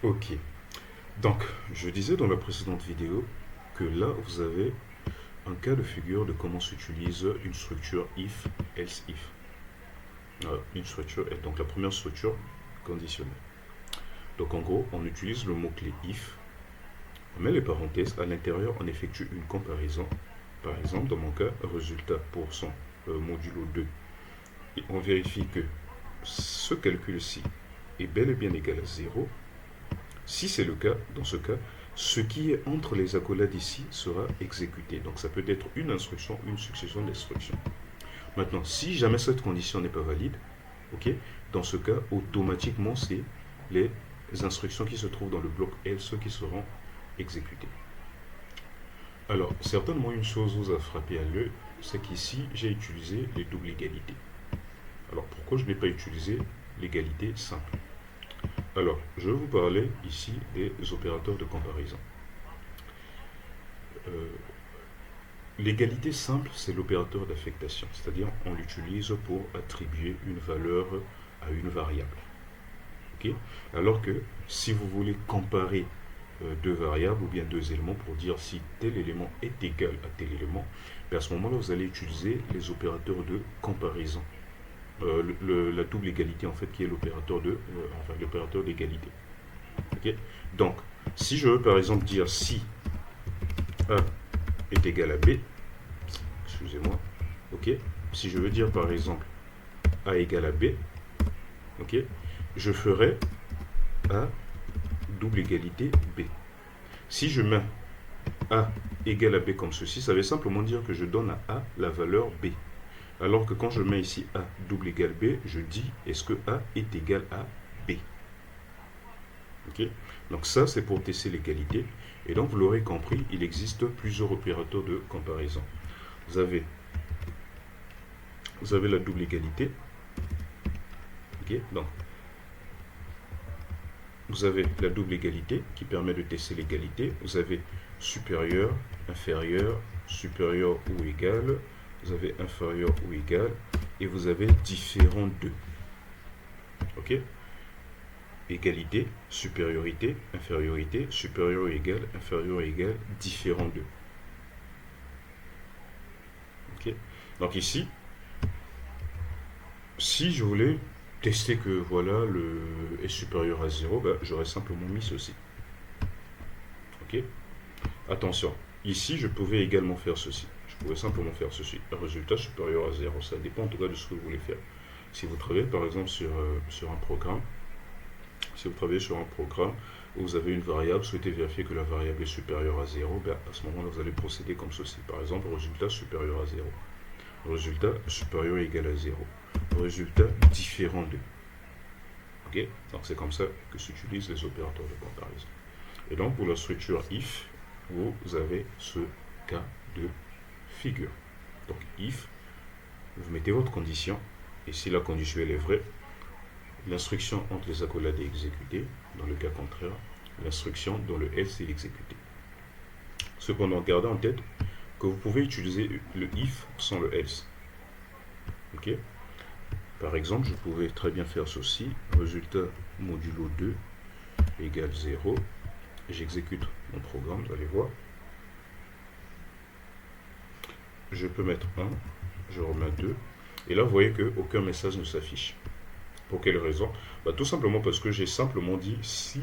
Ok, donc je disais dans la précédente vidéo que là vous avez un cas de figure de comment s'utilise une structure if, else if. Une structure, donc la première structure conditionnelle. Donc en gros, on utilise le mot-clé if, on met les parenthèses, à l'intérieur on effectue une comparaison. Par exemple, dans mon cas, résultat pour son modulo 2. Et on vérifie que ce calcul-ci est bel et bien égal à 0. Si c'est le cas, dans ce cas, ce qui est entre les accolades ici sera exécuté. Donc ça peut être une instruction, une succession d'instructions. Maintenant, si jamais cette condition n'est pas valide, ok, dans ce cas, automatiquement, c'est les instructions qui se trouvent dans le bloc else qui seront exécutées. Alors, certainement une chose vous a frappé à l'œil, c'est qu'ici, j'ai utilisé les doubles égalités. Alors, pourquoi je n'ai pas utilisé l'égalité simple? Alors, je vais vous parler ici des opérateurs de comparaison. Euh, L'égalité simple, c'est l'opérateur d'affectation, c'est-à-dire on l'utilise pour attribuer une valeur à une variable. Okay. Alors que si vous voulez comparer deux variables ou bien deux éléments pour dire si tel élément est égal à tel élément, à ce moment-là, vous allez utiliser les opérateurs de comparaison. La double égalité, en fait, qui est l'opérateur d'égalité. Okay. Donc, si je veux par exemple dire si A est égal à B, excusez-moi, ok, si je veux dire par exemple A égale à B, ok, je ferai A double égalité B. Si je mets A égale à B comme ceci, ça veut simplement dire que je donne à A la valeur B. Alors que quand je mets ici A double égale B, je dis est-ce que A est égal à B. Ok. Donc ça, c'est pour tester l'égalité. Et donc, vous l'aurez compris, il existe plusieurs opérateurs de comparaison. Vous avez la double égalité. Ok. Donc, vous avez la double égalité qui permet de tester l'égalité. Vous avez supérieur, inférieur, supérieur ou égal. Vous avez inférieur ou égal. Et vous avez différent de. Ok. Égalité, supériorité, infériorité, supérieur ou égal, inférieur ou égal, différent de. Ok. Donc ici, si je voulais tester que voilà le est supérieur à 0, ben, j'aurais simplement mis ceci. Ok. Attention, ici je pouvais également faire ceci. Je pouvais simplement faire ceci. Un résultat supérieur à 0. Ça dépend en tout cas de ce que vous voulez faire. Si vous travaillez par exemple sur un programme, si vous travaillez sur un programme où vous avez une variable, souhaitez vérifier que la variable est supérieure à 0, ben, à ce moment-là, vous allez procéder comme ceci. Par exemple, résultat supérieur à 0. Résultat supérieur ou égal à 0. Résultat différent de. Ok. Donc c'est comme ça que s'utilisent les opérateurs de comparaison. Et donc pour la structure if, vous avez ce cas de figure. Donc if, vous mettez votre condition, et si la condition elle est vraie, l'instruction entre les accolades est exécutée. Dans le cas contraire, l'instruction dans le else est exécutée. Cependant, gardez en tête que vous pouvez utiliser le if sans le else. Ok. Par exemple, je pouvais très bien faire ceci. Résultat modulo 2 égale 0. J'exécute mon programme, vous allez voir. Je peux mettre 1, je remets 2. Et là, vous voyez qu'aucun message ne s'affiche. Pour quelle raison? Tout simplement parce que j'ai simplement dit si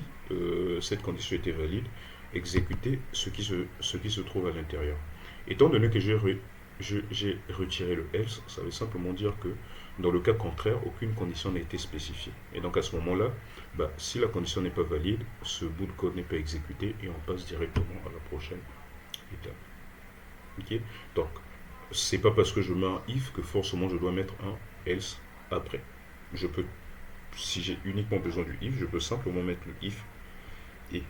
cette condition était valide, exécuter ce qui se trouve à l'intérieur. Étant donné que j'ai retiré le else, ça veut simplement dire que dans le cas contraire, aucune condition n'a été spécifiée. Et donc à ce moment-là, si la condition n'est pas valide, ce bout de code n'est pas exécuté et on passe directement à la prochaine étape. Ok. Donc, c'est pas parce que je mets un if que forcément je dois mettre un else après. Je peux, si j'ai uniquement besoin du if, je peux simplement mettre le if. Et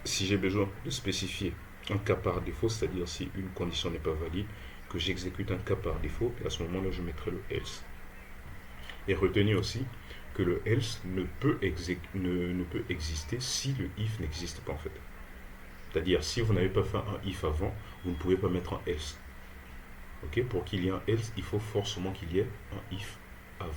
si j'ai besoin de spécifier un cas par défaut, c'est-à-dire si une condition n'est pas valide, que j'exécute un cas par défaut, et à ce moment-là, je mettrai le else. Et retenez aussi que le else ne peut exister si le if n'existe pas en fait. C'est-à-dire, si vous n'avez pas fait un if avant, vous ne pouvez pas mettre un else. Ok. Pour qu'il y ait un else, il faut forcément qu'il y ait un if avant.